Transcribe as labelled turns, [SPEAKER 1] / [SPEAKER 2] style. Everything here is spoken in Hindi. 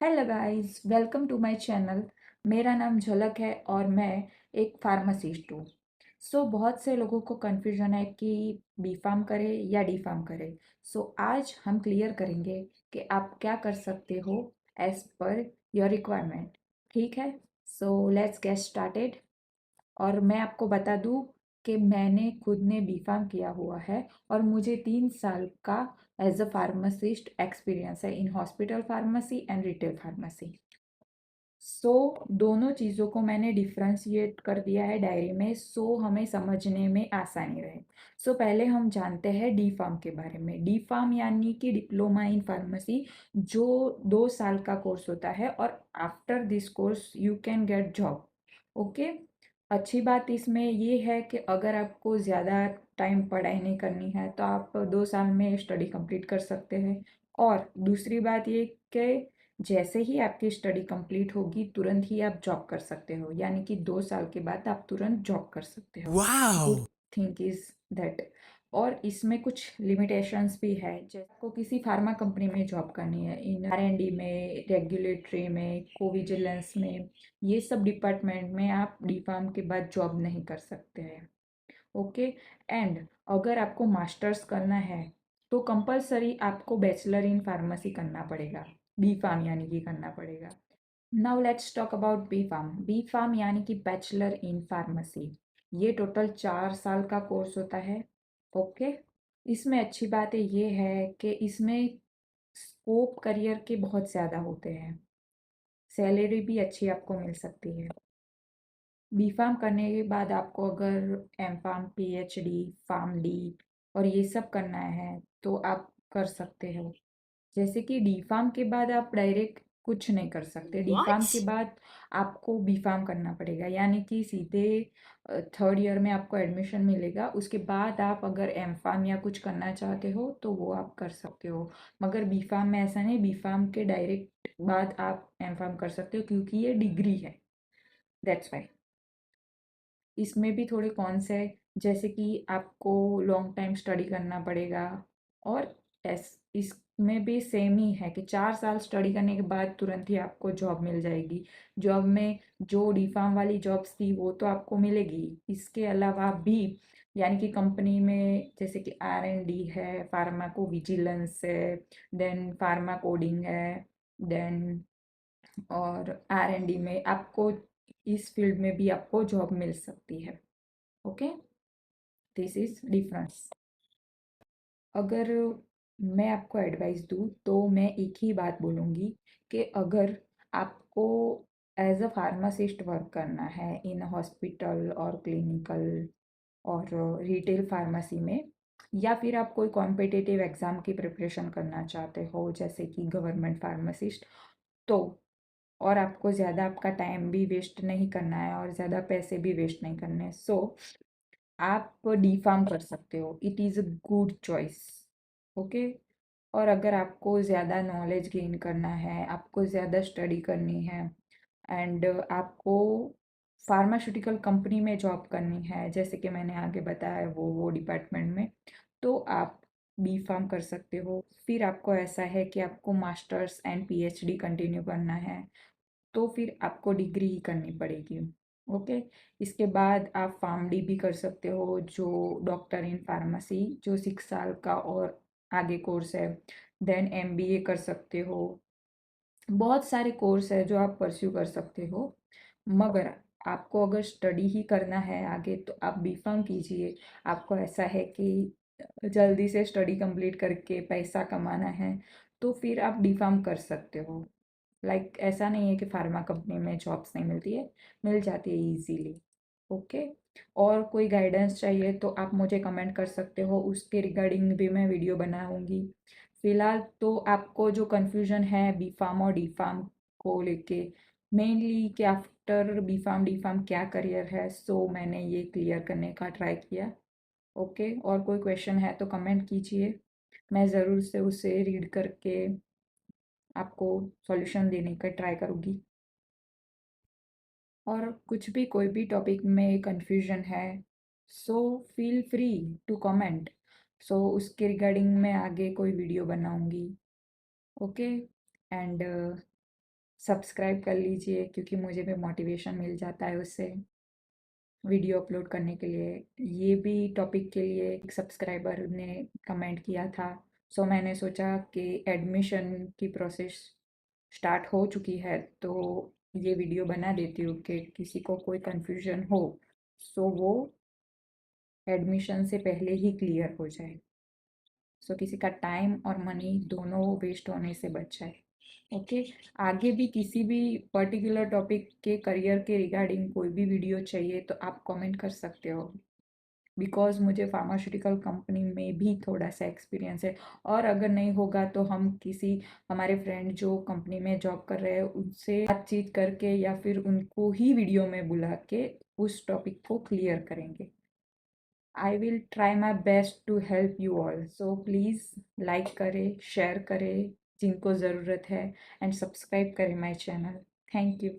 [SPEAKER 1] Hello guys, welcome to my channel. मेरा नाम झलक है और मैं एक फार्मासिस्ट हूँ। बहुत से लोगों को कन्फ्यूजन है कि बी फार्म करें या डी फार्म करें। आज हम क्लियर करेंगे कि आप क्या कर सकते हो एज पर योर रिक्वायरमेंट। ठीक है, लेट्स गेट स्टार्टेड। और मैं आपको बता दूं कि मैंने खुद ने बी फार्म किया हुआ है और मुझे 3 साल का एज अ फार्मासिस्ट एक्सपीरियंस है in hospital pharmacy and retail pharmacy. दोनों चीज़ों को मैंने डिफ्रेंशिएट कर दिया है डायरी में, हमें समझने में आसानी रहे। पहले हम जानते हैं डी फार्म के बारे में। डी फार्म यानी कि डिप्लोमा इन फार्मेसी, जो 2 साल का कोर्स होता है और after this course you can get job. Okay. अच्छी बात इसमें ये है कि अगर आपको ज़्यादा टाइम पढ़ाई नहीं करनी है तो आप 2 साल में स्टडी कंप्लीट कर सकते हैं। और दूसरी बात ये कि जैसे ही आपकी स्टडी कंप्लीट होगी तुरंत ही आप जॉब कर सकते हो, यानी कि 2 साल के बाद आप तुरंत जॉब कर सकते हो। Good
[SPEAKER 2] wow!
[SPEAKER 1] Thing is that. और इसमें कुछ लिमिटेशंस भी है, जैसे आपको किसी फार्मा कंपनी में जॉब करनी है, इन R&D में, रेगुलेटरी में, कोविजिलेंस में, ये सब डिपार्टमेंट में आप डी फार्म के बाद जॉब नहीं कर सकते हैं। ओके। एंड अगर आपको मास्टर्स करना है तो कंपलसरी आपको बैचलर इन फार्मेसी करना पड़ेगा, बी फार्म यानी कि करना पड़ेगा। Now let's talk about B pharm. B pharm यानी कि बैचलर इन फार्मेसी। ये टोटल 4 साल का कोर्स होता है। ओके। इसमें अच्छी बात ये है कि इसमें स्कोप करियर के बहुत ज़्यादा होते हैं, सैलरी भी अच्छी आपको मिल सकती है। बी फार्म करने के बाद आपको अगर M pharm, PhD, pharm D और ये सब करना है तो आप कर सकते हो। जैसे कि डी फार्म के बाद आप डायरेक्ट कुछ नहीं कर सकते। डी फार्म के
[SPEAKER 2] What?
[SPEAKER 1] बाद आपको बी फार्म करना पड़ेगा, यानी कि सीधे 3rd ईयर में आपको एडमिशन मिलेगा। उसके बाद आप अगर एम फार्म या कुछ करना चाहते हो तो वो आप कर सकते हो। मगर बी फार्म में ऐसा नहीं, बी फार्म के डायरेक्ट बाद आप एम फार्म कर सकते हो क्योंकि ये डिग्री है, दैट्स वाई। इसमें भी थोड़े कॉन्स है, जैसे कि आपको लॉन्ग टाइम स्टडी करना पड़ेगा। और इसमें भी सेम ही है कि 4 साल स्टडी करने के बाद तुरंत ही आपको जॉब मिल जाएगी। जॉब में जो डी फार्म वाली जॉब्स थी वो तो आपको मिलेगी, इसके अलावा भी यानी कि कंपनी में जैसे कि R&D है, फार्माको विजिलेंस है, देन फार्मा कोडिंग है, देन और R&D में आपको इस फील्ड में भी आपको जॉब मिल सकती है। Okay, this is difference. अगर मैं आपको एडवाइस दूँ तो मैं एक ही बात बोलूँगी कि अगर आपको एज अ फार्मासिस्ट वर्क करना है इन हॉस्पिटल और क्लिनिकल और रिटेल फार्मेसी में, या फिर आप कोई कॉम्पिटिटिव एग्ज़ाम की प्रिपरेशन करना चाहते हो जैसे कि गवर्नमेंट फार्मासिस्ट, तो और आपको ज़्यादा आपका टाइम भी वेस्ट नहीं करना है और ज़्यादा पैसे भी वेस्ट नहीं करने हैं, आप डी फार्म कर सकते हो। It is a good choice. Okay. और अगर आपको ज़्यादा नॉलेज गेन करना है, आपको ज़्यादा स्टडी करनी है एंड आपको फार्मास्यूटिकल कंपनी में जॉब करनी है, जैसे कि मैंने आगे बताया वो डिपार्टमेंट में, तो आप बी फार्म कर सकते हो। फिर आपको ऐसा है कि आपको मास्टर्स एंड PhD कंटिन्यू करना है तो फिर आपको डिग्री ही करनी पड़ेगी। ओके। इसके बाद आप फार्म डी भी कर सकते हो, जो डॉक्टर इन फार्मेसी, जो 6 साल का और आगे कोर्स है। देन MBA कर सकते हो। बहुत सारे कोर्स है जो आप परस्यू कर सकते हो। मगर आपको अगर स्टडी ही करना है आगे तो आप बी फार्म कीजिए। आपको ऐसा है कि जल्दी से स्टडी कंप्लीट करके पैसा कमाना है तो फिर आप डी फार्म कर सकते हो। ऐसा नहीं है कि फार्मा कंपनी में जॉब्स नहीं मिलती है, मिल जाती है इजीली। ओके। और कोई गाइडेंस चाहिए तो आप मुझे कमेंट कर सकते हो, उसके रिगार्डिंग भी मैं वीडियो बनाऊंगी। फिलहाल तो आपको जो कन्फ्यूजन है बी फार्म और डी फार्म को लेके, मेनली कि after B pharm D pharm क्या करियर है, मैंने ये क्लियर करने का ट्राई किया। ओके। और कोई क्वेश्चन है तो कमेंट कीजिए, मैं ज़रूर से उसे रीड करके आपको सॉल्यूशन देने का ट्राई करूँगी। और कुछ भी कोई भी टॉपिक में कंफ्यूजन है so feel free to comment. उसके रिगार्डिंग मैं आगे कोई वीडियो बनाऊंगी। ओके। एंड सब्सक्राइब कर लीजिए क्योंकि मुझे भी मोटिवेशन मिल जाता है उससे वीडियो अपलोड करने के लिए। ये भी टॉपिक के लिए एक सब्सक्राइबर ने कमेंट किया था, सो मैंने सोचा कि एडमिशन की प्रोसेस स्टार्ट हो चुकी है तो ये वीडियो बना देती हूँ कि किसी को कोई कन्फ्यूजन हो सो वो एडमिशन से पहले ही क्लियर हो जाए, सो किसी का टाइम और मनी दोनों वेस्ट होने से बच जाए। ओके, आगे भी किसी भी पर्टिकुलर टॉपिक के करियर के रिगार्डिंग कोई भी वीडियो चाहिए तो आप कमेंट कर सकते हो, बिकॉज मुझे फार्मास्यूटिकल कंपनी में भी थोड़ा सा एक्सपीरियंस है। और अगर नहीं होगा तो हम किसी हमारे फ्रेंड जो कंपनी में जॉब कर रहे हैं उनसे बातचीत करके या फिर उनको ही वीडियो में बुला के उस टॉपिक को क्लियर करेंगे। I will try my best to help you all, so please like करें, शेयर करें जिनको ज़रूरत है, एंड सब्सक्राइब करें माई चैनल। Thank you.